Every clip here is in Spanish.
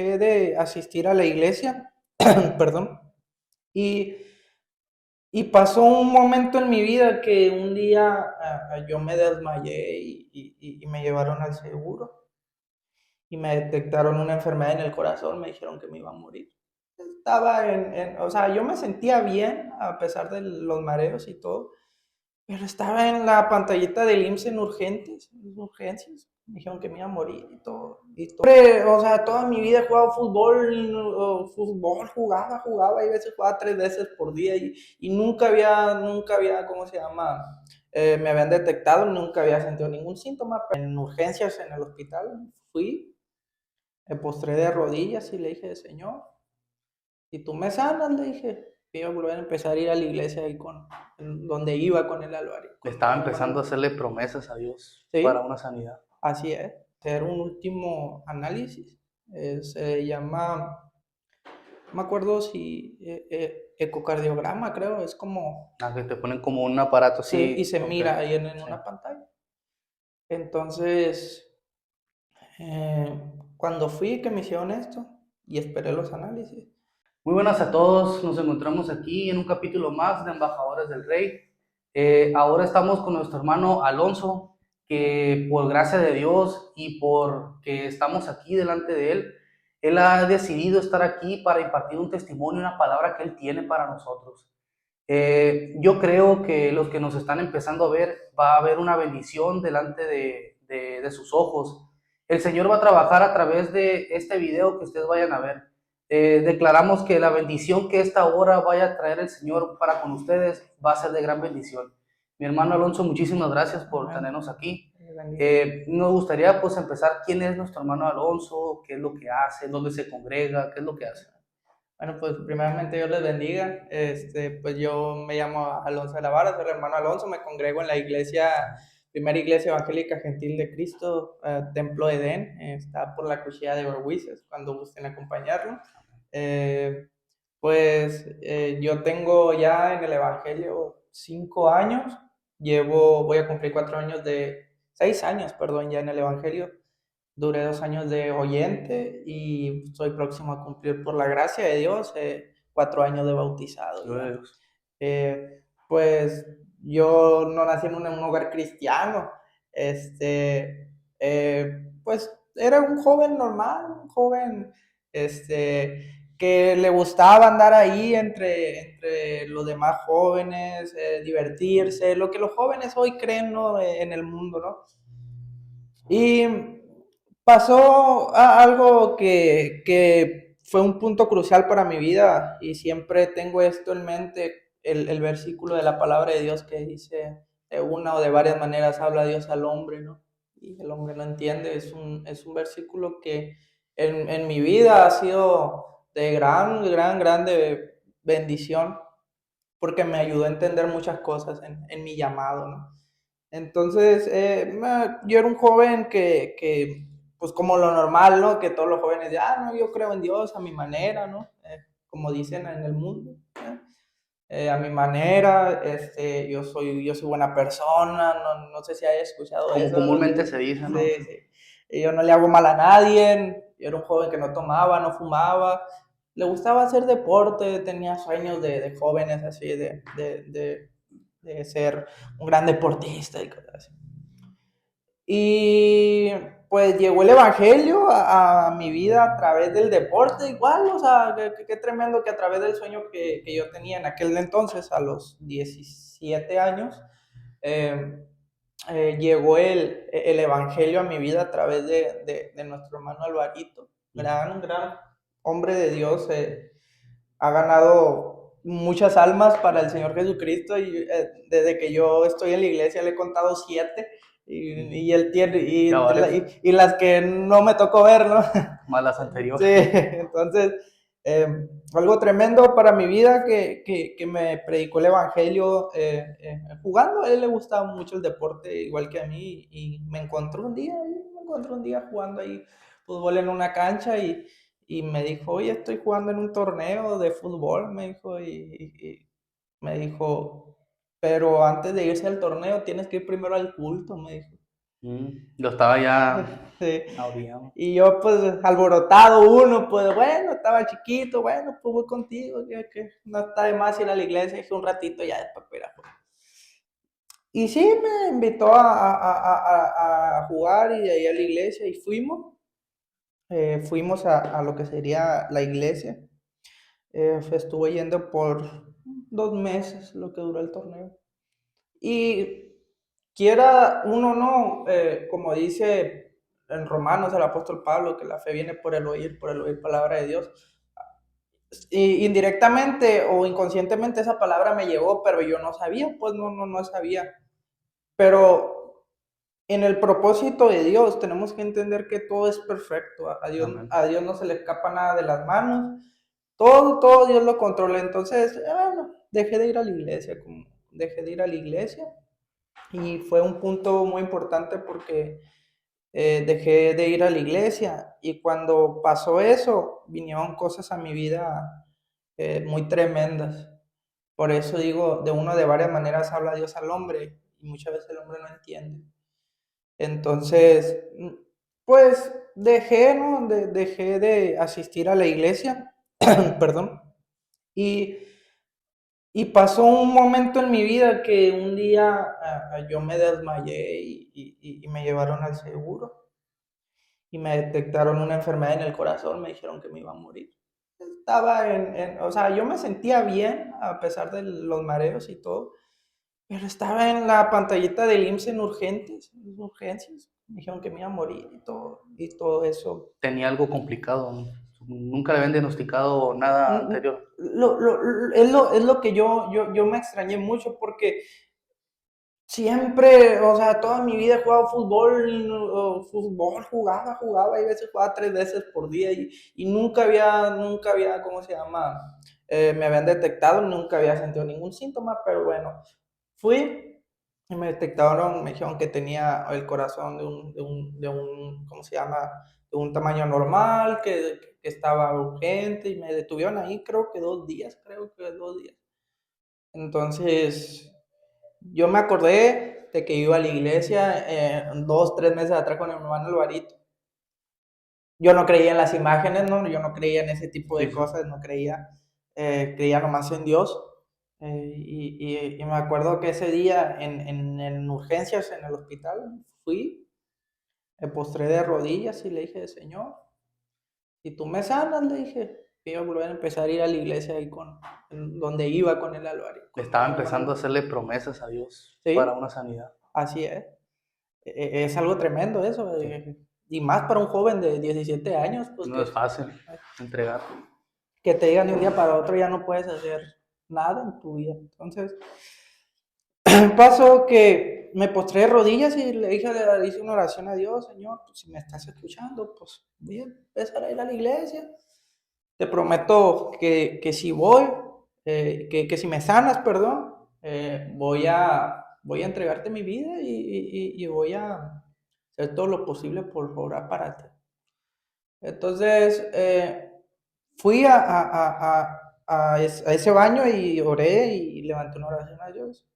dejé de asistir a la iglesia, perdón, y, y pasó un momento en mi vida que un día yo me desmayé y me llevaron al seguro y me detectaron una enfermedad en el corazón, me dijeron que me iba a morir. Estaba o sea, yo me sentía bien a pesar de los mareos y todo, pero estaba en la pantallita del IMSS en urgencias. Me dijeron que me iba a morir y todo. Hombre, o sea, toda mi vida he jugado fútbol, jugaba, y a veces jugaba 3 veces por día y nunca había, ¿cómo se llama? Me habían detectado, nunca había sentido ningún síntoma. Pero en urgencias en el hospital fui, me postré de rodillas y le dije, Señor, si tú me sanas, le dije, que iba a volver a empezar a ir a la iglesia ahí donde iba con el Álvaro. Estaba empezando a hacerle promesas a Dios para Sí, una sanidad. así es. Hacer un último análisis. Se llama, no me acuerdo si ecocardiograma, creo, es como, Ah, que te ponen como un aparato sí, y así. se Ok. mira ahí en Sí. una pantalla. Entonces, cuando fui que me hicieron esto y esperé los análisis. Muy buenas a todos, nos encontramos aquí en un capítulo más de Embajadores del Rey. Ahora estamos con nuestro hermano Alonso, que por gracia de Dios y porque estamos aquí delante de él ha decidido estar aquí para impartir un testimonio, una palabra que él tiene para nosotros. Yo creo que los que nos están empezando a ver, va a haber una bendición delante de sus ojos. El Señor va a trabajar a través de este video que ustedes vayan a ver. Declaramos que la bendición que esta hora vaya a traer el Señor para con ustedes va a ser de gran bendición. Mi hermano Alonso, muchísimas gracias por Amén. tenernos aquí. Bendiga. Nos gustaría pues empezar, ¿quién es nuestro hermano Alonso? ¿Qué es lo que hace? ¿Dónde se congrega? ¿Qué es lo que hace? Bueno, pues primeramente Dios les bendiga. Pues yo me llamo Alonso de la Vara, soy el hermano Alonso, me congrego en la iglesia, primera iglesia evangélica gentil de Cristo, Templo Edén, está por la cuchilla de Orhuices, cuando gusten acompañarlo. Eh, yo tengo ya en el evangelio 5 años, voy a cumplir 4 años 6 años, perdón, ya en el evangelio. Duré 2 años de oyente y estoy próximo a cumplir, por la gracia de Dios, 4 años de bautizado Gloria a ya. Dios. Pues yo no nací en un hogar cristiano. Pues era un joven normal, un joven que le gustaba andar ahí entre los demás jóvenes, divertirse, lo que los jóvenes hoy creen, ¿no? En el mundo, ¿no? Y pasó algo que fue un punto crucial para mi vida y siempre tengo esto en mente, el versículo de la palabra de Dios que dice, de una o de varias maneras habla Dios al hombre, ¿no? Y el hombre no entiende, es un versículo que en mi vida ha sido de grande bendición porque me ayudó a entender muchas cosas en mi llamado, ¿no? Entonces, yo era un joven pues como lo normal, ¿no? Que todos los jóvenes, no, yo creo en Dios a mi manera, ¿no? Como dicen en el mundo, a mi manera, yo soy buena persona, no sé si hayas escuchado Como eso, ¿no? comúnmente se dice, ¿no? Sí, sí. Y yo no le hago mal a nadie, yo era un joven que no tomaba, no fumaba, le gustaba hacer deporte, tenía sueños de jóvenes así, de ser un gran deportista y cosas así. Y pues llegó el evangelio a mi vida a través del deporte, igual, o sea, qué tremendo que a través del sueño que yo tenía en aquel entonces, a los 17 años, eh, llegó el evangelio a mi vida a través de nuestro hermano Alvarito, gran hombre de Dios, ha ganado muchas almas para el Señor Jesucristo y desde que yo estoy en la iglesia le he contado 7 y él tiene y las que no me tocó ver, ¿no? Más las Sí, anteriores. entonces eh, algo tremendo para mi vida que me predicó el evangelio jugando. A él le gustaba mucho el deporte igual que a mí y me encontró un día jugando ahí fútbol en una cancha y me dijo, oye, estoy jugando en un torneo de fútbol, me dijo, y me dijo, pero antes de irse al torneo tienes que ir primero al culto, me dijo. Yo estaba ya Sí. abrigado. Y yo, pues, alborotado uno, pues, bueno, estaba chiquito, bueno, pues voy contigo, que no está de más ir a la iglesia, dije un ratito ya después, mira, pues. Y sí, me invitó a jugar y de ahí a la iglesia y fuimos a lo que sería la iglesia. Estuve yendo por 2 meses, lo que duró el torneo. Y quiera uno no, como dice en Romanos el apóstol Pablo, que la fe viene por el oír palabra de Dios. Y indirectamente o inconscientemente esa palabra me llegó, pero yo no sabía, pues no sabía. Pero en el propósito de Dios tenemos que entender que todo es perfecto. Amén. A Dios no se le escapa nada de las manos. Todo Dios lo controla. Entonces, bueno, dejé de ir a la iglesia, dejé de ir a la iglesia. Y fue un punto muy importante porque dejé de ir a la iglesia. Y cuando pasó eso, vinieron cosas a mi vida muy tremendas. Por eso digo, de varias maneras habla Dios al hombre y muchas veces el hombre no entiende. Entonces, pues dejé, ¿no? Dejé de asistir a la iglesia, perdón, y, y pasó un momento en mi vida que un día yo me desmayé y me llevaron al seguro y me detectaron una enfermedad en el corazón, me dijeron que me iba a morir. Estaba o sea, yo me sentía bien a pesar de los mareos y todo, pero estaba en la pantallita del IMSS en urgencias. Me dijeron que me iba a morir y todo eso. Tenía algo complicado. Nunca le habían diagnosticado nada anterior. Es lo que yo me extrañé mucho porque siempre, o sea, toda mi vida he jugado fútbol, jugaba, y a veces jugaba 3 veces por día y nunca había, ¿cómo se llama? Me habían detectado, nunca había sentido ningún síntoma, pero bueno, fui y me detectaron, me dijeron que tenía el corazón ¿cómo se llama? De un tamaño normal, que estaba urgente y me detuvieron ahí creo que 2 días, creo que 2 días. Entonces, yo me acordé de que iba a la iglesia 2, 3 meses atrás con mi hermano Alvarito. Yo no creía en las imágenes, ¿no? Yo no creía en ese tipo Sí, de sí. cosas, no creía, creía nomás en Dios. Y me acuerdo que ese día en urgencias en el hospital fui, me postré de rodillas y le dije, Señor, si tú me sanas, le dije, que iba a volver a empezar a ir a la iglesia ahí donde iba con el Alvarito, Estaba con mi hermano empezando a Alvarito. hacerle promesas a Dios para Sí, una sanidad. así es. Es algo tremendo eso, Sí. y más para un joven de 17 años, pues No es fácil entregar. que te digan de un día para otro ya no puedes hacer nada en tu vida. Entonces, pasó que me postré de rodillas y le hice una oración a Dios, Señor, pues, si me estás escuchando, pues voy a empezar a ir a la iglesia. Te prometo que si voy, que si me sanas, perdón, voy a entregarte mi vida y voy a hacer todo lo posible por orar para ti. Entonces, fui a ese baño y oré y levanté una oración a Dios.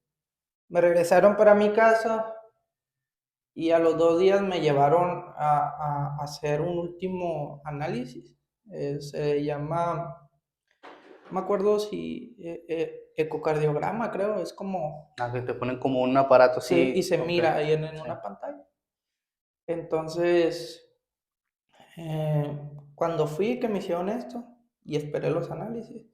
Me regresaron para mi casa y a los 2 días me llevaron a hacer un último análisis. Se llama, no me acuerdo si ecocardiograma, creo, es como, Ah, que te ponen como un aparato y así. se Ok. mira ahí en Sí. una pantalla. Entonces, cuando fui que me hicieron esto y esperé los análisis,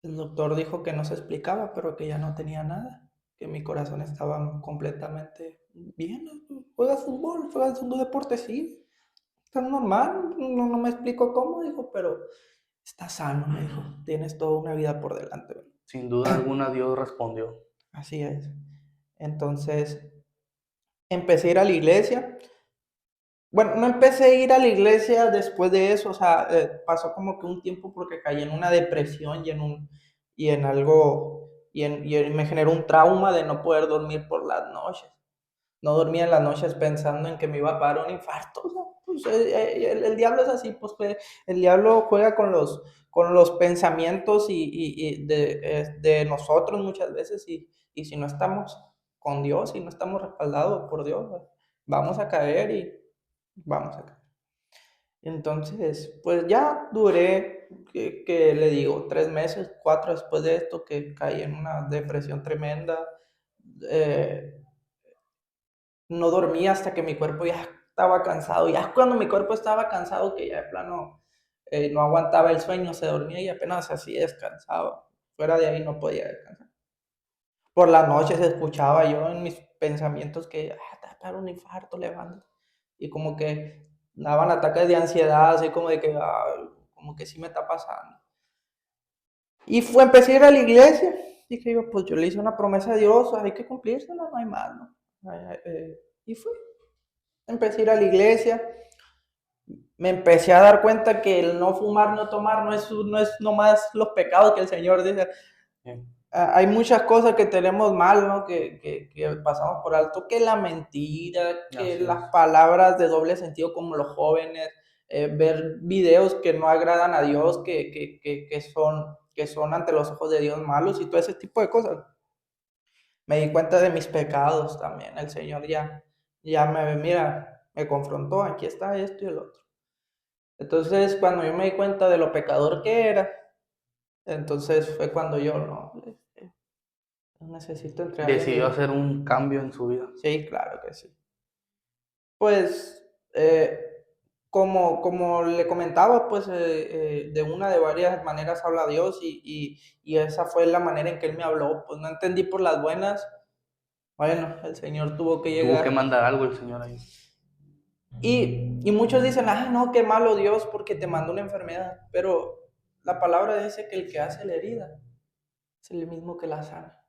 el doctor dijo que no se explicaba, pero que ya no tenía nada, que mi corazón estaba completamente bien. Juegas un deporte, sí, está normal, no me explico cómo, dijo, pero está sano, me dijo, tienes toda una vida por delante. Sin duda alguna Dios respondió. Así es. Entonces, empecé a ir a la iglesia. Bueno, no empecé a ir a la iglesia después de eso, o sea, pasó como que un tiempo porque caí en una depresión y en algo, y me generó un trauma de no poder dormir por las noches. No dormía en las noches pensando en que me iba a parar un infarto. O sea, pues, el diablo es así, pues el diablo juega con los pensamientos de nosotros muchas veces y si no estamos con Dios y no estamos respaldados por Dios, vamos a caer y vamos a caer. Entonces, pues ya duré, que le digo, 3 meses, 4 después de esto, que caí en una depresión tremenda. eh, no dormía hasta que mi cuerpo ya estaba cansado. Ya cuando mi cuerpo estaba cansado, que ya de plano no aguantaba el sueño, se dormía y apenas así descansaba. Fuera de ahí no podía descansar. Por la noche se escuchaba yo en mis pensamientos que, te va a dar un infarto, levántate. Y como que daban ataques de ansiedad, así como de que, como que sí me está pasando. Y empecé a ir a la iglesia. Dije yo, pues yo le hice una promesa a Dios, hay que cumplírsela, no hay más, ¿no? Y fui. Empecé a ir a la iglesia, me empecé a dar cuenta que el no fumar, no tomar, no es nomás los pecados que el Señor dice. Hay muchas cosas que tenemos mal, ¿no? Que pasamos por alto, que la mentira, que Así las es. palabras de doble sentido como los jóvenes, ver videos que no agradan a Dios, que son ante los ojos de Dios malos y todo ese tipo de cosas. Me di cuenta de mis pecados también. El Señor ya mira, me confrontó, aquí está esto y el otro. Entonces, cuando yo me di cuenta de lo pecador que era, entonces fue cuando yo no necesito entregarle Decidió a Dios. hacer un cambio en su vida. Sí, claro que sí. Pues, como le comentaba, pues de una de varias maneras habla Dios y esa fue la manera en que Él me habló. Pues no entendí por las buenas. Bueno, el Señor tuvo que Tuvo que llegar. mandar algo el Señor ahí. Y muchos dicen, no, qué malo Dios porque te mandó una enfermedad. Pero la palabra dice que el que hace la herida es el mismo que la sana.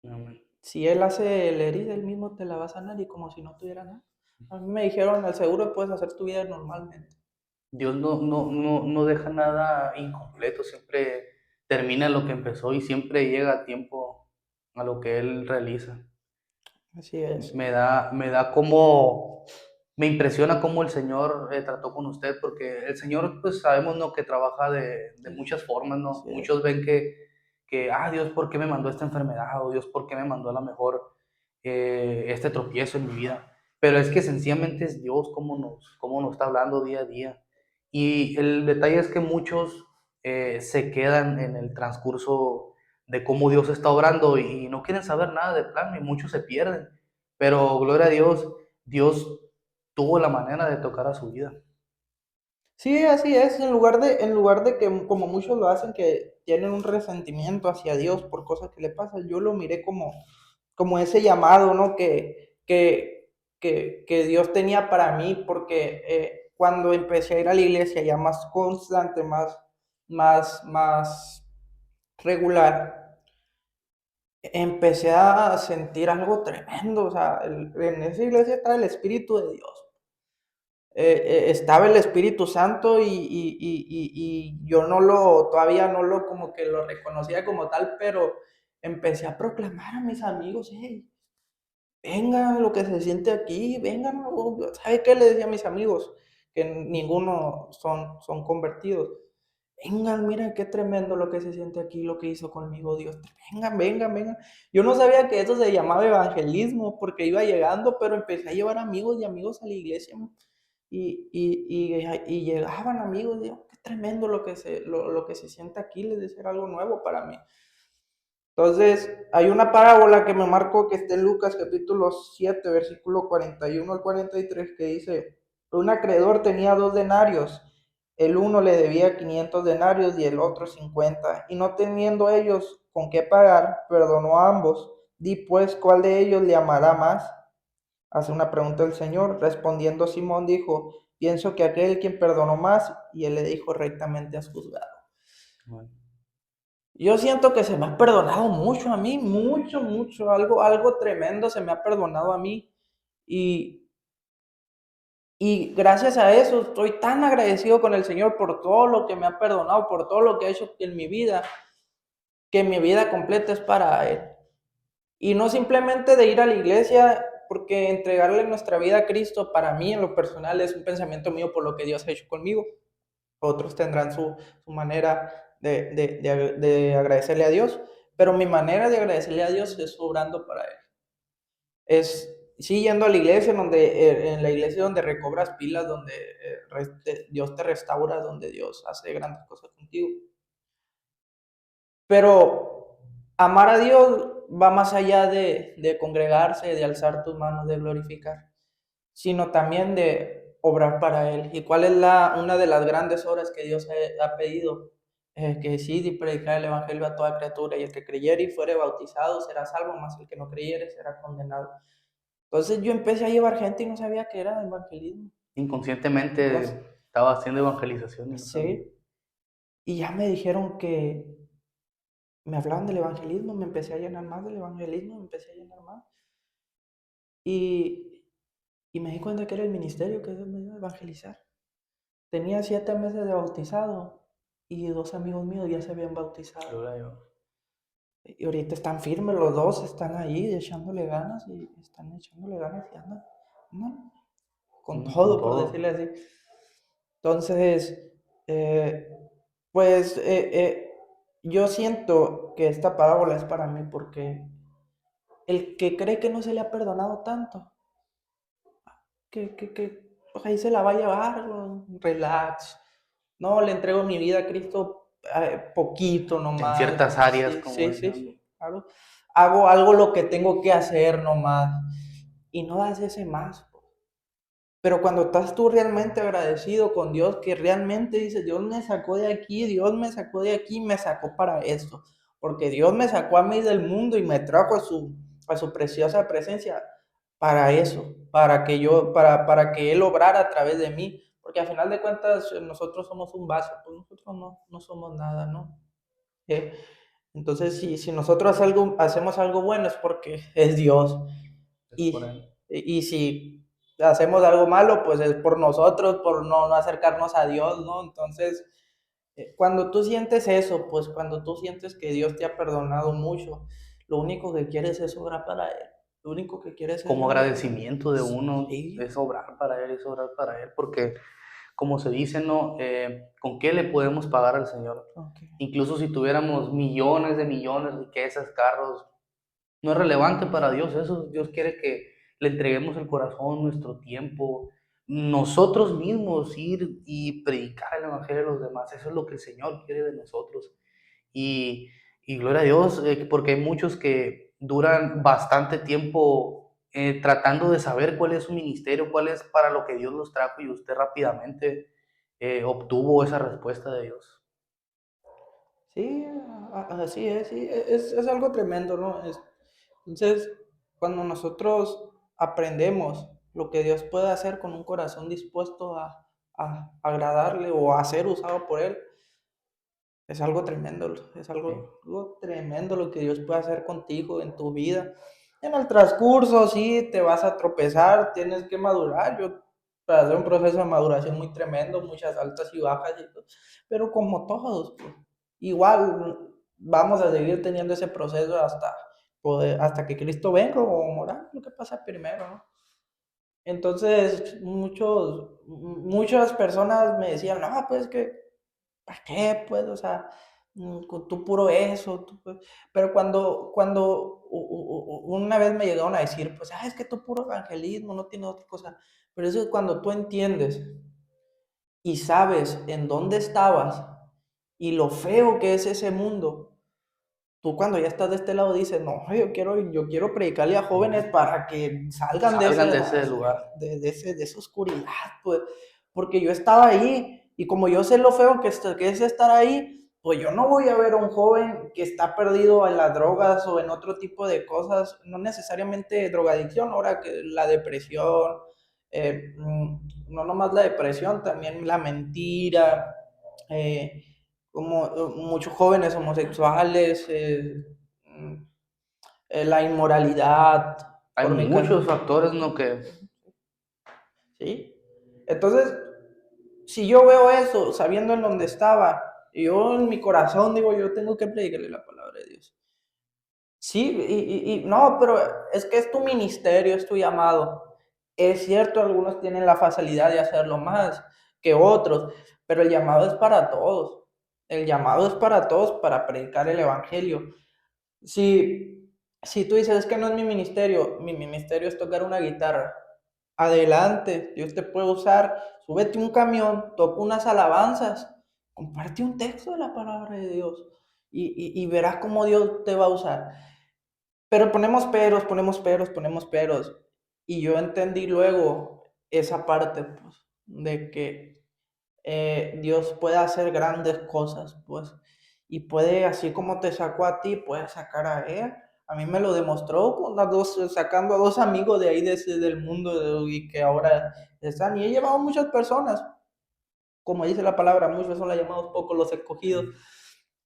Amén. Si Él hace la herida, Él mismo te la va a sanar y como si no tuviera nada. A mí me dijeron, al seguro puedes hacer tu vida normalmente. Dios no deja nada incompleto, siempre termina lo que empezó y siempre llega a tiempo a lo que Él realiza. Así es. Me da como, me impresiona cómo el Señor trató con usted, porque el Señor, pues sabemos, ¿no? Que trabaja de muchas formas, ¿no? Así es. Muchos ven Dios, ¿por qué me mandó esta enfermedad? O Dios, ¿por qué me mandó a lo mejor este tropiezo en mi vida? Pero es que sencillamente es Dios cómo nos está hablando día a día. Y el detalle es que muchos se quedan en el transcurso de cómo Dios está obrando y no quieren saber nada de plano y muchos se pierden. Pero gloria a Dios, Dios tuvo la manera de tocar a su vida. Sí, así es. En lugar de que, como muchos lo hacen, que tienen un resentimiento hacia Dios por cosas que le pasan, yo lo miré como ese llamado, ¿no? Que Dios tenía para mí, porque cuando empecé a ir a la iglesia ya más constante, más regular, empecé a sentir algo tremendo. O sea, en esa iglesia estaba el Espíritu de Dios. Estaba el Espíritu Santo y yo todavía no lo como que lo reconocía como tal, pero empecé a proclamar a mis amigos, hey, vengan lo que se siente aquí, vengan, ¿sabe qué le decía a mis amigos? Que ninguno son convertidos. Vengan, mira qué tremendo lo que se siente aquí, lo que hizo conmigo Dios. Vengan, vengan, vengan. Yo no sabía que eso se llamaba evangelismo porque iba llegando, pero empecé a llevar amigos y amigos a la iglesia y llegaban amigos. Digo, qué tremendo lo que se siente aquí, les decía, era algo nuevo para mí. Entonces, hay una parábola que me marcó que está en Lucas capítulo 7, versículo 41 al 43, que dice, un acreedor tenía 2 denarios, el uno le debía 500 denarios y el otro 50, y no teniendo ellos con qué pagar, perdonó a ambos. Di pues, ¿cuál de ellos le amará más? Hace una pregunta el Señor. Respondiendo Simón dijo, pienso que aquel quien perdonó más, y él le dijo, rectamente has juzgado. Bueno, Yo siento que se me ha perdonado mucho a mí, mucho, mucho, algo tremendo se me ha perdonado a mí. Y, y gracias a eso estoy tan agradecido con el Señor por todo lo que me ha perdonado, por todo lo que ha hecho en mi vida, que mi vida completa es para Él. Y no simplemente de ir a la iglesia, porque entregarle nuestra vida a Cristo para mí en lo personal es un pensamiento mío por lo que Dios ha hecho conmigo. Otros tendrán su manera de agradecerle a Dios, pero mi manera de agradecerle a Dios es obrando para Él. Es sí, yendo a la iglesia, en la iglesia donde recobras pilas, donde Dios te restaura, donde Dios hace grandes cosas contigo. Pero amar a Dios va más allá de congregarse, de alzar tus manos, de glorificar, sino también de obrar para Él. ¿Y cuál es una de las grandes obras que Dios ha pedido? Que sí, de predicar el Evangelio a toda criatura, y el que creyere y fuere bautizado será salvo, mas el que no creyere será condenado. Entonces yo empecé a llevar gente y no sabía qué era evangelismo. Entonces, Inconscientemente estaba haciendo evangelización y no sabía. sí, y ya me dijeron que me hablaban del evangelismo, me empecé a llenar más del evangelismo, me empecé a llenar más. Y, y me di cuenta que era el ministerio que Dios me iba a evangelizar. Tenía 7 meses de bautizado y 2 amigos míos ya se habían bautizado. Gloria a Dios. Y ahorita están firmes, los dos están ahí echándole ganas y están echándole ganas y andan con Con todo, por todo. decirle así. Entonces, eh, pues yo siento que esta parábola es para mí porque el que cree que no se le ha perdonado tanto, pues ahí se la va a llevar, relax. No, le entrego mi vida a Cristo poquito En nomás. ciertas áreas, Sí, como sí, sí, dicen. sí, claro. Hago algo lo que tengo que hacer nomás. Y no das ese más. Pero cuando estás tú realmente agradecido con Dios, que realmente dices, Dios me sacó de aquí, Dios me sacó de aquí, me sacó para esto. Porque Dios me sacó a mí del mundo y me trajo a su preciosa presencia para eso, para que Él obrara a través de mí. Porque al final de cuentas nosotros somos un vaso, pues nosotros no somos nada, ¿no? Eh, entonces, si nosotros hacemos algo bueno es porque es Dios. Es por Y, él. y si hacemos algo malo, pues es por nosotros, por no acercarnos a Dios, ¿no? Entonces, cuando tú sientes eso, pues cuando tú sientes que Dios te ha perdonado mucho, lo único que quieres es obrar para Él. Lo único que quieres es Como glorificar. agradecimiento de uno Sí, es obrar para él, es obrar para él, porque como se dice, ¿no? ¿Con qué le podemos pagar al Señor? ok. Incluso si tuviéramos millones de millones, riquezas, carros, no es relevante para Dios eso. Dios quiere que le entreguemos el corazón, nuestro tiempo, nosotros mismos ir y predicar el Evangelio a los demás. Eso es lo que el Señor quiere de nosotros. Y, y gloria a Dios, porque hay muchos que duran bastante tiempo tratando de saber cuál es su ministerio, cuál es para lo que Dios los trajo, y usted rápidamente obtuvo esa respuesta de Dios. Sí, así es, sí, es algo tremendo, ¿no? Entonces, cuando nosotros aprendemos lo que Dios puede hacer con un corazón dispuesto a agradarle o a ser usado por Él, es algo tremendo, es Sí. algo tremendo lo que Dios puede hacer contigo en tu vida. En el transcurso, sí, te vas a tropezar, tienes que madurar. Yo para hacer un proceso de maduración muy tremendo, muchas altas y bajas, pero como todos, pues, igual vamos a seguir teniendo ese proceso hasta que Cristo venga o morar, lo que pasa primero, ¿no? Entonces, muchas personas me decían, no, pues que ¿para qué? Pues, o sea, tú puro eso, pues. Pero cuando una vez me llegaron a decir, pues, es que tú puro evangelismo, no tiene otra cosa. Pero eso es cuando tú entiendes y sabes en dónde estabas y lo feo que es ese mundo. Tú cuando ya estás de este lado dices, no, yo quiero predicarle a jóvenes para que salgan de Salgan de ese lugar. de esa oscuridad, pues, porque yo estaba ahí y como yo sé lo feo que es estar ahí, pues yo no voy a ver a un joven que está perdido en las drogas o en otro tipo de cosas, no necesariamente drogadicción, ahora que la depresión, no nomás la depresión, también la mentira, eh, como muchos jóvenes homosexuales, mm, la inmoralidad, Hay muchos factores, ¿no? Que ¿sí? Entonces, si yo veo eso, sabiendo en dónde estaba, y yo en mi corazón digo, yo tengo que predicarle la palabra de Dios. Sí, no, pero es que es tu ministerio, es tu llamado. Es cierto, algunos tienen la facilidad de hacerlo más que otros, pero el llamado es para todos. El llamado es para todos para predicar el evangelio. Sí, Si tú dices, es que no es mi ministerio es tocar una guitarra, adelante, Dios te puede usar, súbete un camión, toca unas alabanzas, comparte un texto de la palabra de Dios y verás cómo Dios te va a usar. Pero ponemos peros, ponemos peros, ponemos peros. Y yo entendí luego esa parte, pues, de que Dios puede hacer grandes cosas, pues, y puede, así como te sacó a ti, puede sacar a él. A mí me lo demostró con las dos, sacando a dos amigos de ahí del mundo y que ahora están. Y he llevado a muchas personas, como dice la palabra, muchos son los llamados, pocos los escogidos.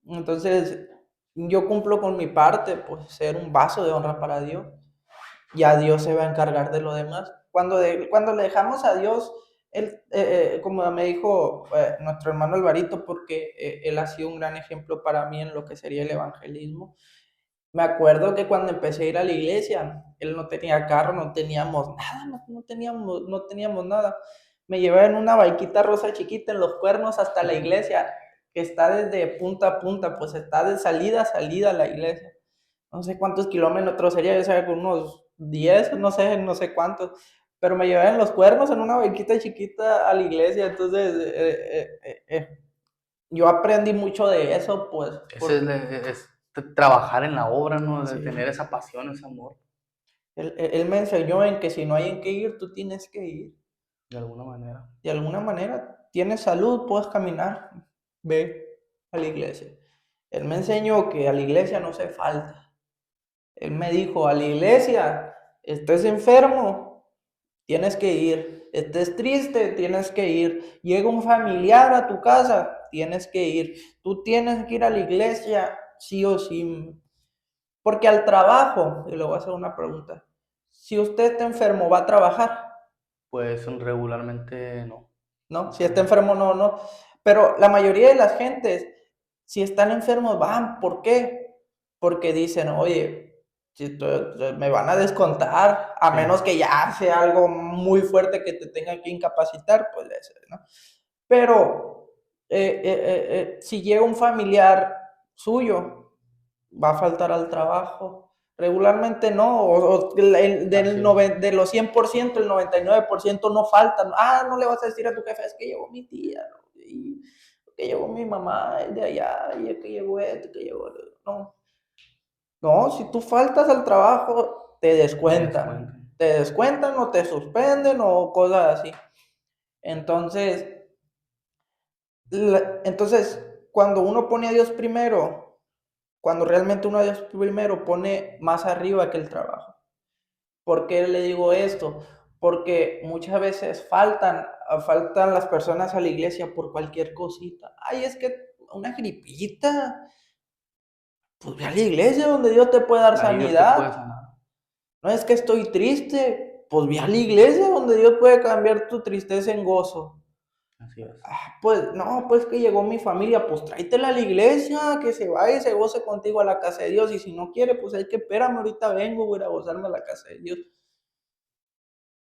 Entonces, yo cumplo con mi parte, pues, ser un vaso de honra para Dios. Ya Dios se va a encargar de lo demás. Cuando le dejamos a Dios, él, como me dijo nuestro hermano Alvarito, porque él ha sido un gran ejemplo para mí en lo que sería el evangelismo. Me acuerdo que cuando empecé a ir a la iglesia, él no tenía carro, no teníamos nada, no teníamos nada. Me llevaba en una baiquita rosa chiquita en los cuernos hasta la iglesia, que está desde punta a punta, pues está de salida a salida la iglesia. No sé cuántos kilómetros sería, yo sabía, con unos 10, no sé cuántos, pero me llevaba en los cuernos en una baiquita chiquita a la iglesia, entonces yo aprendí mucho de eso, pues, Ese porque es trabajar en la obra, ¿no? De sí, tener esa pasión, ese amor, él me enseñó en que si no hay en qué ir, tú tienes que ir. de alguna manera. De alguna manera, tienes salud, puedes caminar, ve a la iglesia. Él me enseñó que a la iglesia no se falta. Él me dijo, a la iglesia, estés enfermo, tienes que ir. Estés triste, tienes que ir. Llega un familiar a tu casa, tienes que ir. Tú tienes que ir a la iglesia, sí o sí. Porque al trabajo, y le voy a hacer una pregunta, si usted está enfermo, ¿va a trabajar? Pues regularmente no. ¿No? Si está No. enfermo, no, no. Pero la mayoría de las gentes, si están enfermos, van. ¿Por qué? Porque dicen, oye, si me van a descontar, a Sí, menos que ya sea algo muy fuerte que te tenga que incapacitar, pues, ¿no? Pero si llega un familiar suyo, va a faltar al trabajo. Regularmente no, así es. de los 100% el 99% no faltan. Ah, no le vas a decir a tu jefe, es que llegó mi tía, ¿no? Y que llegó mi mamá de allá, y es que llegó que llegó. No, no, si tú faltas al trabajo, Te descuento. te descuentan o te suspenden o cosas así. Entonces, entonces, cuando uno pone a Dios primero, cuando realmente uno a Dios primero pone más arriba que el trabajo. ¿Por qué le digo esto? Porque muchas veces faltan las personas a la iglesia por cualquier cosita. Ay, es que una gripita, pues ve a la iglesia donde Dios te puede dar Ahí Dios te puede sanidad. sanar. No es que estoy triste, pues ve a la iglesia donde Dios puede cambiar tu tristeza en gozo. Así es. Ah, pues no, pues que llegó mi familia, pues tráetela a la iglesia, que se vaya y se goce contigo a la casa de Dios. Y si no quiere, pues hay que espérame, ahorita vengo, voy a ir a gozarme a la casa de Dios.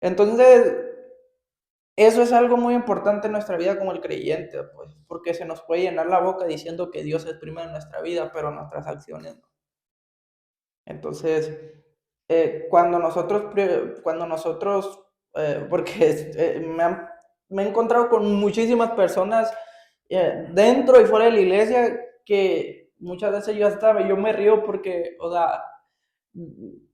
Entonces, eso es algo muy importante en nuestra vida como el creyente, pues, porque se nos puede llenar la boca diciendo que Dios es primero en nuestra vida, pero nuestras acciones no. Entonces, cuando nosotros, porque me he encontrado con muchísimas personas dentro y fuera de la iglesia que muchas veces yo me río porque, o sea,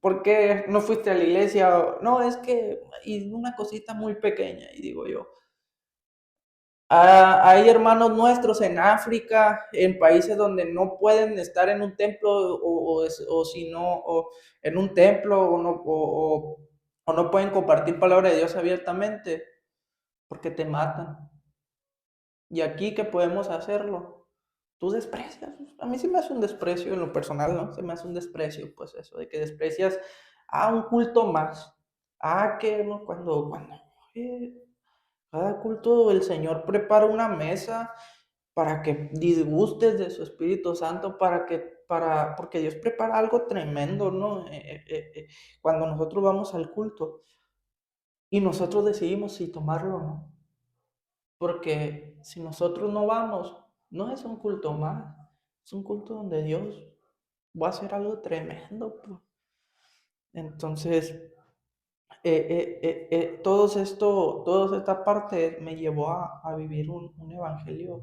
¿por qué no fuiste a la iglesia? No, es que, y una cosita muy pequeña, y digo yo. Hay hermanos nuestros en África, en países donde no pueden estar en un templo o si no, o en un templo o no pueden compartir palabra de Dios abiertamente porque te matan. Y aquí que podemos hacerlo, tú desprecias. A mí sí me hace un desprecio en lo personal, ¿no? Se me hace un desprecio, pues eso, de que desprecias a un culto más. Que no, cuando eh, cada culto el Señor prepara una mesa para que disgustes de su Espíritu Santo, porque Dios prepara algo tremendo, ¿no? Cuando nosotros vamos al culto y nosotros decidimos si tomarlo o no. Porque si nosotros no vamos, no es un culto más, es un culto donde Dios va a hacer algo tremendo, pues. Entonces, toda esta parte me llevó a vivir un evangelio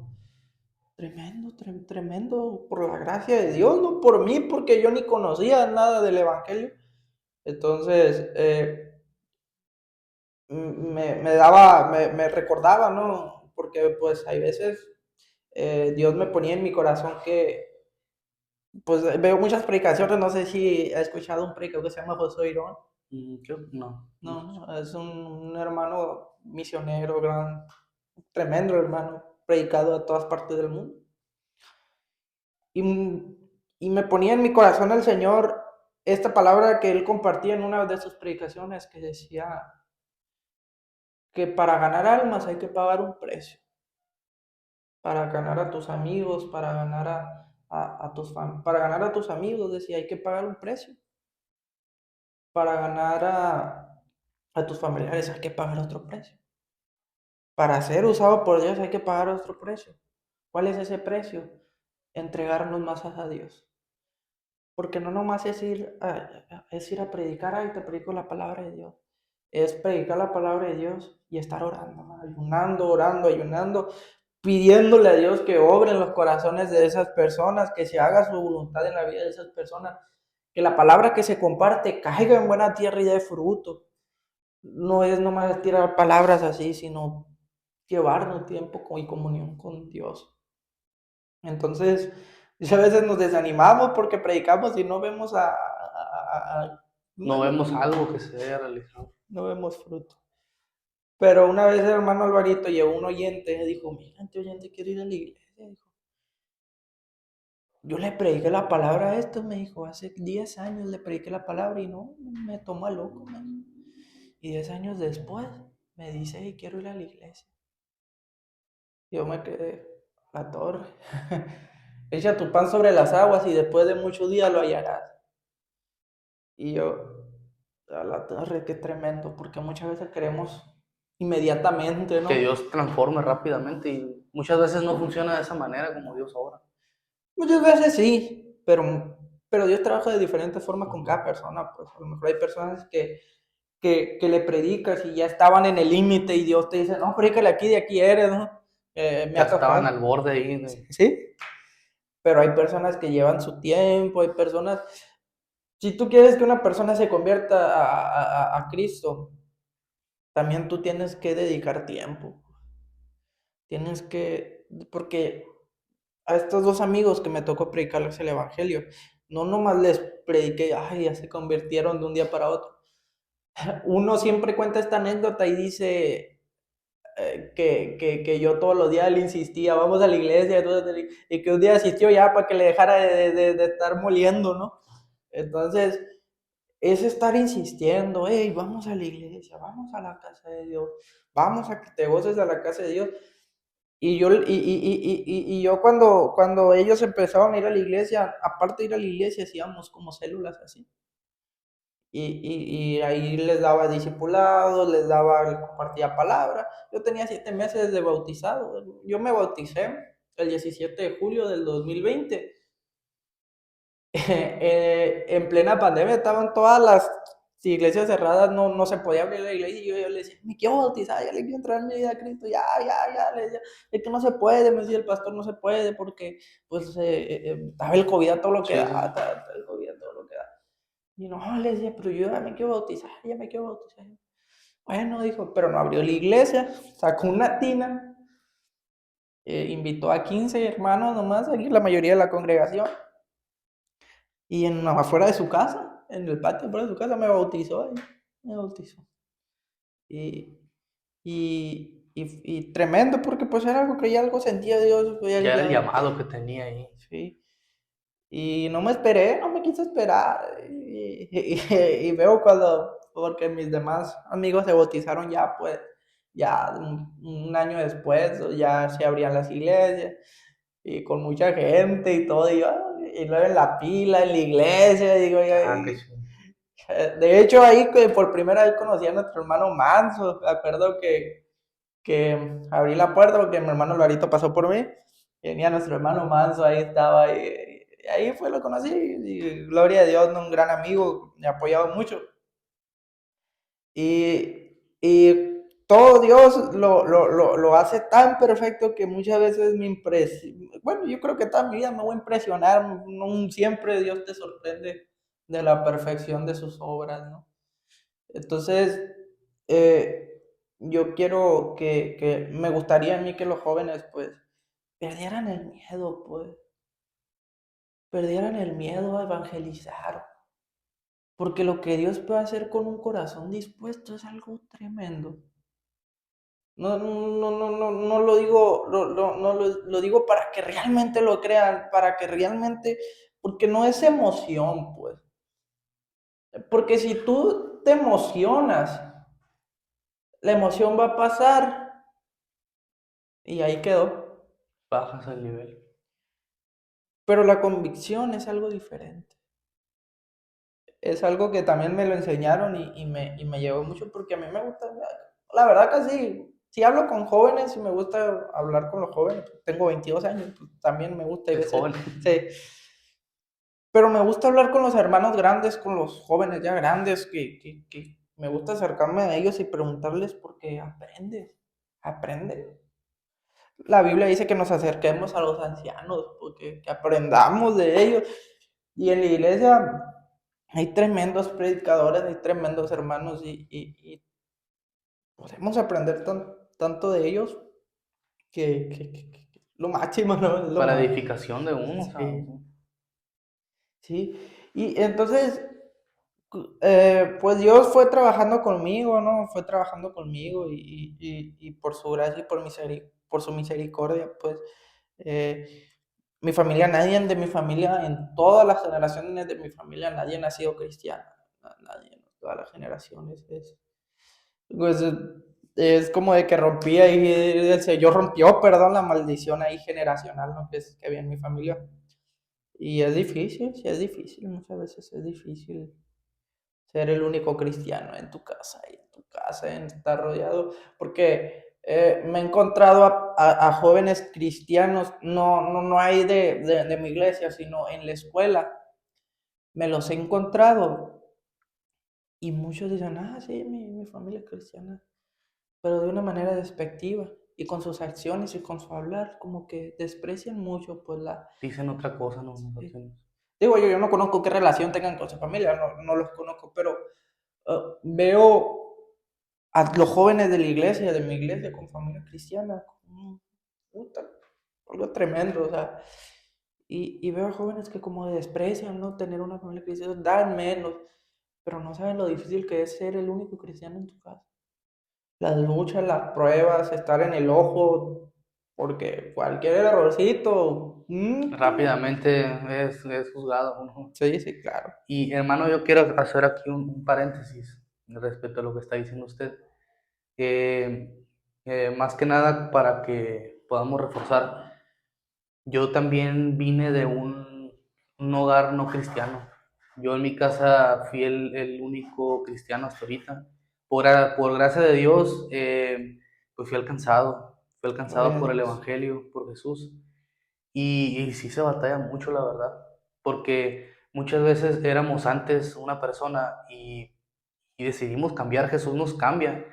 tremendo, tremendo, por la gracia de Dios, no por mí, porque yo ni conocía nada del evangelio. Entonces, me recordaba, ¿no? Porque pues hay veces Dios me ponía en mi corazón que, pues veo muchas predicaciones, no sé si ha escuchado un predicador que se llama José Irón. No, no escucho. No, es un hermano misionero, tremendo hermano, predicado a todas partes del mundo. Y, y me ponía en mi corazón el Señor esta palabra que él compartía en una de sus predicaciones, que decía que para ganar almas hay que pagar un precio. Para ganar a tus amigos, para ganar para ganar a tus amigos, decía, hay que pagar un precio. Para ganar a tus familiares hay que pagar otro precio. Para ser usado por Dios hay que pagar otro precio. ¿Cuál es ese precio? Entregarnos más a Dios. Porque no nomás es ir a predicar, ay, te predico la palabra de Dios. Es predicar la palabra de Dios y estar orando, ayunando, orando, ayunando, pidiéndole a Dios que obre en los corazones de esas personas, que se haga su voluntad en la vida de esas personas, que la palabra que se comparte caiga en buena tierra y dé fruto. No es nomás tirar palabras así, sino llevarnos tiempo y comunión con Dios. Entonces, a veces nos desanimamos porque predicamos y no vemos No vemos algo que se haya realizado. no vemos fruto. Pero una vez el hermano Alvarito llevó un oyente y dijo, mira, este oyente quiere ir a la iglesia. Dijo, yo le prediqué la palabra a esto, me dijo, hace 10 años le prediqué la palabra y no, me tomó a loco. Y 10 años después me dice, hey, quiero ir a la iglesia. Yo me quedé a la torre. Echa tu pan sobre las aguas y después de muchos días lo hallarás. Y yo, a la torre, qué tremendo, porque muchas veces queremos inmediatamente, Que ¿no? Dios transforme rápidamente y muchas veces no funciona de esa manera como Dios obra. Muchas veces sí, pero Dios trabaja de diferentes formas con cada persona. Pues a lo mejor hay personas que le predicas y ya estaban en el límite y Dios te dice, no, predícale aquí, de aquí eres, ¿no? Me Ya ha estaban tocado. al borde ahí. Sí, pero hay personas que llevan su tiempo, hay personas. Si tú quieres que una persona se convierta a Cristo, también tú tienes que dedicar tiempo. Tienes que, porque a estos dos amigos que me tocó predicarles el evangelio, no nomás les prediqué, ay, ya se convirtieron de un día para otro. Uno siempre cuenta esta anécdota y dice que yo todos los días le insistía, vamos a la iglesia, y que un día asistió ya para que le dejara de estar moliendo, ¿no? Entonces, es estar insistiendo, hey, vamos a la iglesia, vamos a la casa de Dios, vamos a que te goces a la casa de Dios. Y yo cuando ellos empezaron a ir a la iglesia, aparte de ir a la iglesia, hacíamos como células así. Y ahí les daba discipulado, les compartía palabra. Yo tenía 7 meses de bautizado. Yo me bauticé el 17 de julio del 2020. En plena pandemia estaban todas las iglesias cerradas, no se podía abrir la iglesia. Y yo le decía, me quiero bautizar, ya le quiero entrar en mi vida a Cristo, ya, le decía, es que no se puede, me decía el pastor, no se puede porque pues estaba el COVID a todo lo que Sí, da, sí, sí. estaba el COVID a todo lo que da. Y no, le decía, pero yo ya me quiero bautizar, ya me quiero bautizar. Bueno, dijo, pero no abrió la iglesia, sacó una tina, invitó a 15 hermanos nomás, aquí la mayoría de la congregación. Y afuera de su casa, en el patio afuera de su casa, me bautizó. Me bautizó. Y, y tremendo, porque pues era algo que ya algo sentía Dios. Pues, Ya era el ya, llamado que tenía ahí. sí. Y no me esperé, no me quise esperar. Y veo porque mis demás amigos se bautizaron ya, pues, ya un año después, ya se abrían las iglesias. Y con mucha gente y todo, y luego en la pila, en la iglesia, digo, Ah, qué chido. de hecho ahí por primera vez conocí a nuestro hermano Manso, me acuerdo que abrí la puerta porque mi hermano Alvarito pasó por mí, y venía nuestro hermano Manso, ahí estaba, ahí fue lo conocí, y gloria a Dios, ¿no? Un gran amigo, me ha apoyado mucho. Y todo Dios lo hace tan perfecto que muchas veces me impresiona. Bueno, yo creo que toda mi vida me voy a impresionar. No, siempre Dios te sorprende de la perfección de sus obras, ¿no? Entonces, eh, yo quiero me gustaría a mí que los jóvenes, pues, perdieran el miedo, pues, perdieran el miedo a evangelizar, porque lo que Dios puede hacer con un corazón dispuesto es algo tremendo. No lo digo, lo digo para que realmente lo crean, para que realmente, porque no es emoción, pues. Porque si tú te emocionas, la emoción va a pasar y ahí quedó. Bajas el nivel. Pero la convicción es algo diferente. Es algo que también me lo enseñaron y me llevó mucho porque a mí me gusta, la verdad que sí, si hablo con jóvenes y me gusta hablar con los jóvenes, tengo 22 años, pues, también me gusta y Es veces, joven. sí, pero me gusta hablar con los hermanos grandes, con los jóvenes ya grandes, que me gusta acercarme a ellos y preguntarles porque aprende. La Biblia dice que nos acerquemos a los ancianos, porque que aprendamos de ellos. Y en la iglesia hay tremendos predicadores, hay tremendos hermanos y podemos aprender tanto de ellos que lo máximo, ¿no? Es lo Para más. edificación de uno, o sea, Sí, sí. Y entonces, pues Dios fue trabajando conmigo, ¿no? Fue trabajando conmigo y por su gracia y por su misericordia, pues eh, mi familia, nadie de mi familia, en todas las generaciones de mi familia, nadie ha sido cristiano. Nadie, ¿no? Todas las generaciones pues, es como de que rompía y el Señor rompió, perdón, la maldición ahí generacional, ¿no? Que había en mi familia. Y es difícil, sí es difícil, muchas veces es difícil ser el único cristiano en tu casa y en tu casa, en estar rodeado, porque me he encontrado a jóvenes cristianos, no hay de mi iglesia, sino en la escuela, me los he encontrado y muchos dicen, ah, sí, mi familia es cristiana, pero de una manera despectiva y con sus acciones y con su hablar, como que desprecian mucho, pues dicen otra cosa, ¿no? En sí. ocasiones. Digo, yo no conozco qué relación tengan con su familia, no los conozco, pero veo a los jóvenes de la iglesia, de mi iglesia, con familia cristiana, puta, algo tremendo, o sea, y veo a jóvenes que como desprecian, ¿no? Tener una familia cristiana, dan menos, pero no saben lo difícil que es ser el único cristiano en tu casa. Las luchas, las pruebas, estar en el ojo, porque cualquier errorcito, Rápidamente es juzgado uno. sí, sí, claro. Y hermano, yo quiero hacer aquí un paréntesis respecto a lo que está diciendo usted. Eh, Más que nada para que podamos reforzar. Yo también vine de un hogar no cristiano. Yo en mi casa fui el único cristiano hasta ahorita. Por gracia de Dios, pues fui Gloria alcanzado a por el Dios. Evangelio, por Jesús. Y sí se batalla mucho, la verdad, porque muchas veces éramos antes una persona y decidimos cambiar, Jesús nos cambia.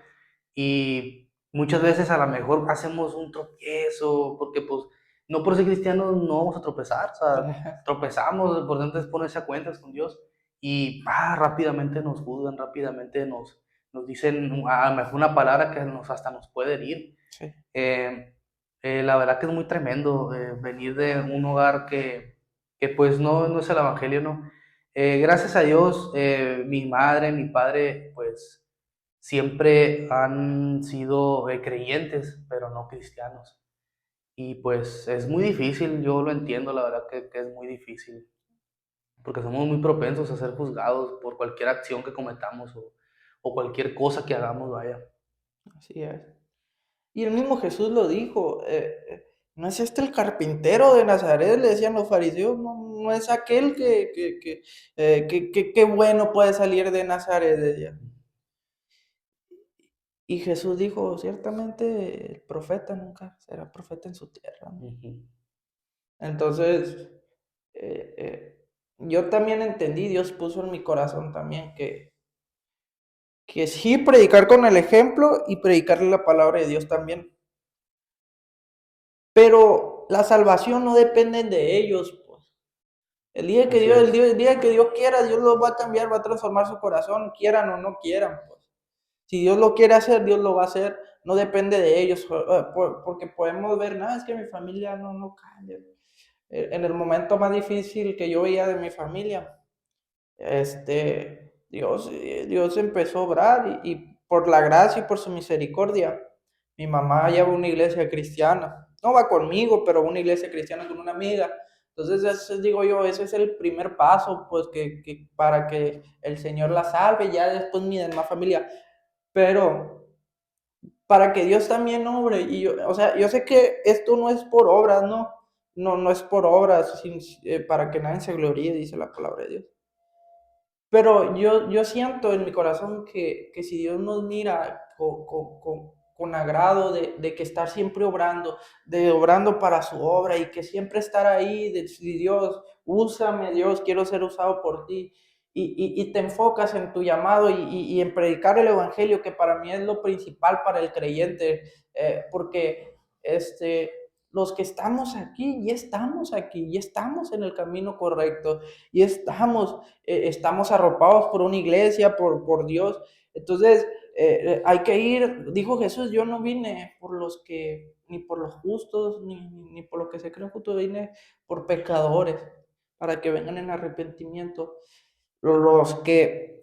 Y muchas veces a lo mejor hacemos un tropiezo, porque pues no por ser cristianos no vamos a tropezar, o sea, tropezamos, lo importante es ponerse a cuentas con Dios y rápidamente nos juzgan, rápidamente nos dicen a lo mejor una palabra que hasta nos puede herir. Sí. Eh, la verdad que es muy tremendo venir de un hogar que pues no es el evangelio, ¿no? Gracias a Dios, mi madre, mi padre, pues siempre han sido creyentes, pero no cristianos. Y pues es muy difícil, yo lo entiendo, la verdad que es muy difícil, porque somos muy propensos a ser juzgados por cualquier acción que cometamos o cualquier cosa que hagamos, vaya. Así es. Y el mismo Jesús lo dijo, ¿no es este el carpintero de Nazaret? Le decían los fariseos, no es aquel que bueno puede salir de Nazaret, decía. Y Jesús dijo, ciertamente el profeta nunca será profeta en su tierra, ¿no? Ujú. Entonces, yo también entendí, Dios puso en mi corazón también que sí predicar con el ejemplo y predicarle la palabra de Dios también. Pero la salvación no depende de ellos, pues. Así es. El día que Dios quiera, Dios los va a cambiar, va a transformar su corazón, quieran o no quieran, pues. Si Dios lo quiere hacer, Dios lo va a hacer. No depende de ellos, porque podemos ver, nada, es que mi familia no cambia. En el momento más difícil que yo veía de mi familia, Dios empezó a obrar y por la gracia y por su misericordia, mi mamá lleva una iglesia cristiana. No va conmigo, pero una iglesia cristiana con una amiga. Entonces, digo yo, ese es el primer paso, pues, para que el Señor la salve, ya después mi demás familia. Pero para que Dios también obre, y yo, o sea, yo sé que esto no es por obras, ¿no? No es por obras, para que nadie se gloríe, dice la palabra de Dios. Pero yo siento en mi corazón que si Dios nos mira con agrado de que estar siempre obrando, de obrando para su obra y que siempre estar ahí, de si Dios, úsame Dios, quiero ser usado por ti, y te enfocas en tu llamado y en predicar el Evangelio, que para mí es lo principal para el creyente, porque los que estamos aquí, ya estamos en el camino correcto, y estamos arropados por una iglesia, por Dios. Entonces, hay que ir, dijo Jesús, yo no vine por los que, ni por los justos, ni por los que se creen justos, vine por pecadores, para que vengan en arrepentimiento. Los que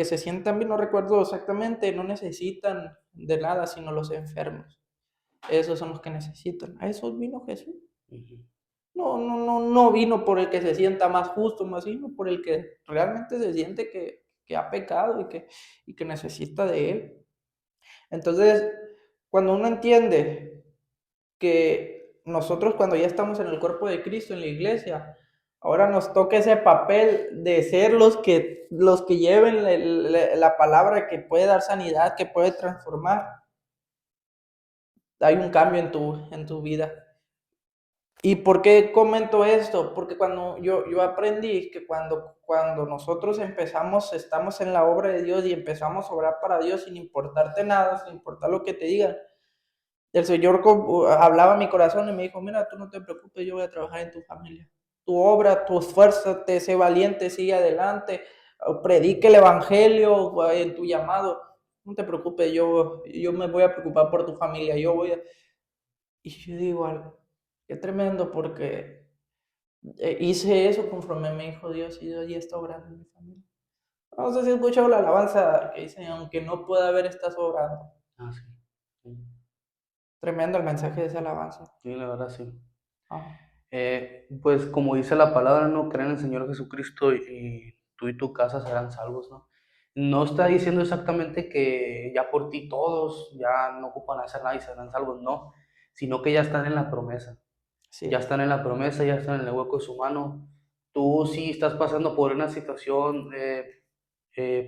se sientan bien, no recuerdo exactamente, no necesitan de nada, sino los enfermos. Esos son los que necesitan. A esos vino Jesús. Ujú. No vino por el que se sienta más justo, más sino por el que realmente se siente que ha pecado y que necesita de él. Entonces, cuando uno entiende que nosotros cuando ya estamos en el cuerpo de Cristo, en la iglesia, ahora nos toca ese papel de ser los que lleven la palabra que puede dar sanidad, que puede transformar, hay un cambio en tu vida. ¿Y por qué comento esto? Porque cuando yo aprendí que cuando nosotros empezamos, estamos en la obra de Dios y empezamos a obrar para Dios sin importarte nada, sin importar lo que te digan, el Señor hablaba a mi corazón y me dijo, mira, tú no te preocupes, yo voy a trabajar en tu familia. Tu obra, tu esfuerzo, sé valiente, sigue adelante, predique el Evangelio en tu llamado. No te preocupes, yo me voy a preocupar por tu familia, yo voy a... Y yo digo, qué tremendo, porque hice eso conforme me dijo Dios y Dios ya está obrando en mi familia. No sé si he escuchado la alabanza que dice, aunque no pueda ver, estás obrando. Ah, sí. Sí, Tremendo el mensaje de esa alabanza. sí, la verdad sí. Ah, Pues como dice la palabra, no creen en el Señor Jesucristo y tú y tu casa serán salvos, ¿no? No está diciendo exactamente que ya por ti todos ya no ocupan hacer nada y serán salvos, no, sino que ya están en la promesa. Ya sí, están en la promesa, ya están en el hueco de su mano. Tú sí estás pasando por una situación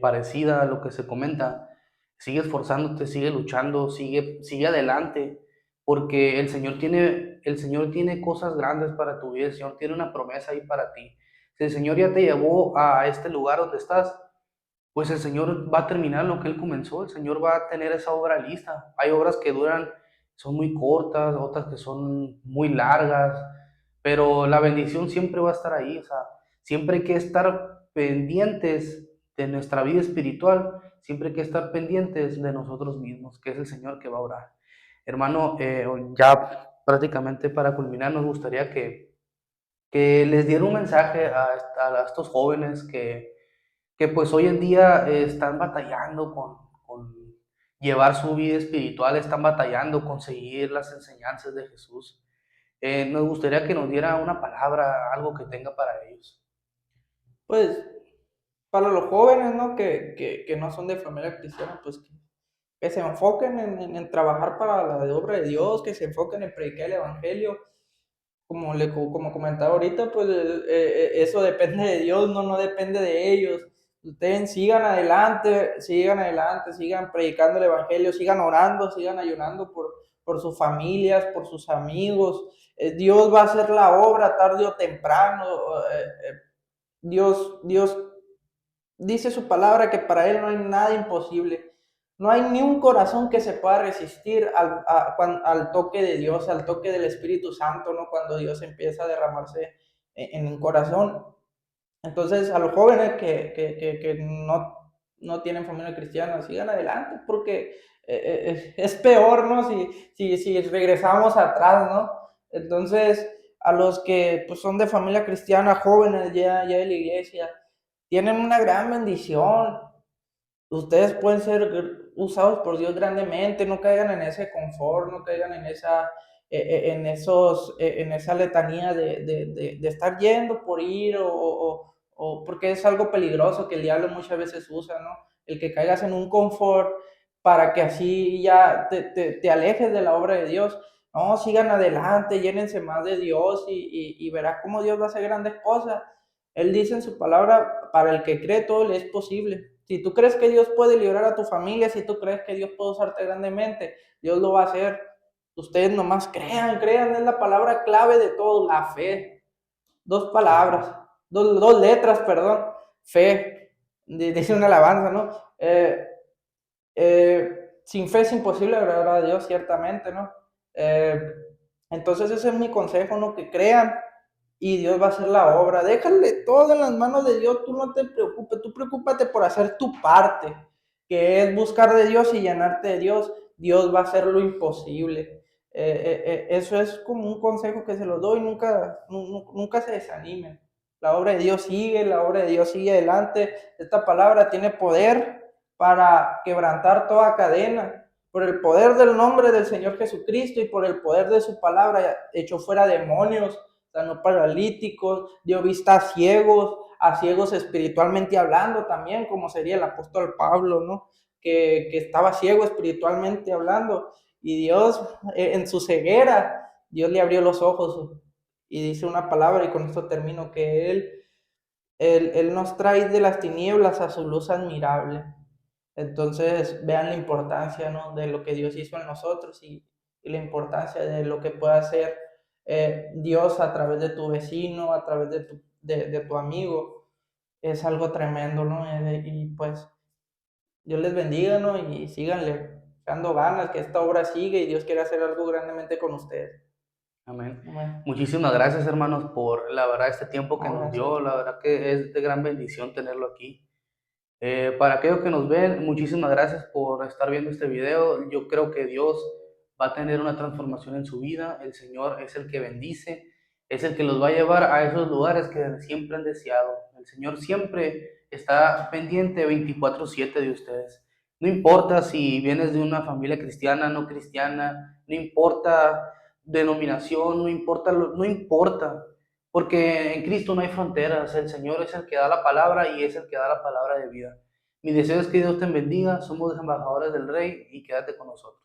parecida a lo que se comenta. Sigue esforzándote, sigue luchando, sigue adelante, porque el Señor tiene cosas grandes para tu vida, el Señor tiene una promesa ahí para ti. Si el Señor ya te llevó a este lugar donde estás, pues el Señor va a terminar lo que Él comenzó, el Señor va a tener esa obra lista. Hay obras que duran, son muy cortas, otras que son muy largas, pero la bendición siempre va a estar ahí, o sea, siempre hay que estar pendientes de nuestra vida espiritual, siempre hay que estar pendientes de nosotros mismos, que es el Señor que va a orar. Hermano, ya prácticamente para culminar, nos gustaría que les diera un mensaje a estos jóvenes que pues hoy en día están batallando con llevar su vida espiritual, están batallando con seguir las enseñanzas de Jesús. Nos gustaría que nos diera una palabra, algo que tenga para ellos. pues para los jóvenes, ¿no? Que no son de familia cristiana, pues que se enfoquen en trabajar para la obra de Dios, que se enfoquen en predicar el Evangelio. Como comentaba ahorita, pues eso depende de Dios, no depende de ellos. Ustedes sigan adelante, sigan predicando el Evangelio, sigan orando, sigan ayunando por sus familias, por sus amigos. Dios va a hacer la obra tarde o temprano. Dios dice su palabra que para Él no hay nada imposible. No hay ni un corazón que se pueda resistir al toque de Dios, al toque del Espíritu Santo, ¿no? Cuando Dios empieza a derramarse en un corazón. Entonces, a los jóvenes que no tienen familia cristiana, sigan adelante, porque es peor, ¿no? Si regresamos atrás, ¿no? Entonces, a los que pues, son de familia cristiana, jóvenes ya de la iglesia, tienen una gran bendición. Ustedes pueden ser usados por Dios grandemente, no caigan en ese confort, no caigan en esa letanía de estar yendo por ir o porque es algo peligroso que el diablo muchas veces usa, ¿no? El que caigas en un confort para que así ya te alejes de la obra de Dios. No, sigan adelante, llénense más de Dios y verás cómo Dios va a hacer grandes cosas. Él dice en su palabra, para el que cree todo le es posible. Si tú crees que Dios puede librar a tu familia, si tú crees que Dios puede usarte grandemente, Dios lo va a hacer. Ustedes nomás crean, es la palabra clave de todo, la fe. Dos palabras, dos letras, perdón, fe. Dice una alabanza, ¿no? Sin fe es imposible agradar a Dios, ciertamente, ¿no? Eh, entonces ese es mi consejo, ¿no? Que crean y Dios va a hacer la obra. Déjale todo en las manos de Dios, tú no te preocupes, tú preocúpate por hacer tu parte, que es buscar de Dios y llenarte de Dios. Dios va a hacer lo imposible. Eso es como un consejo que se los doy, nunca se desanimen. La obra de Dios sigue, la obra de Dios sigue adelante. Esta palabra tiene poder para quebrantar toda cadena. Por el poder del nombre del Señor Jesucristo y por el poder de su palabra, echó fuera demonios, sanó paralíticos, dio vista a ciegos espiritualmente hablando también, como sería el apóstol Pablo, ¿no? Que estaba ciego espiritualmente hablando, y Dios, en su ceguera, Dios le abrió los ojos, y dice una palabra, y con esto termino, que él nos trae de las tinieblas a su luz admirable. Entonces, vean la importancia, ¿no? De lo que Dios hizo en nosotros y la importancia de lo que puede hacer Dios a través de tu vecino, a través de tu amigo. Es algo tremendo, ¿no? Y pues, Dios les bendiga, ¿no? Y síganle dando ganas, que esta obra sigue y Dios quiere hacer algo grandemente con ustedes. Amén. Bueno, Muchísimas gracias, hermanos, por la verdad este tiempo que no, nos gracias. dio. La verdad que es de gran bendición tenerlo aquí. Para aquellos que nos ven, muchísimas gracias por estar viendo este video. Yo creo que Dios va a tener una transformación en su vida. El Señor es el que bendice, es el que los va a llevar a esos lugares que siempre han deseado. El Señor siempre está pendiente 24/7 de ustedes. No importa si vienes de una familia cristiana, no cristiana, no importa denominación, no importa, porque en Cristo no hay fronteras. El Señor es el que da la palabra y es el que da la palabra de vida. Mi deseo es que Dios te bendiga. Somos embajadores del Rey y quédate con nosotros.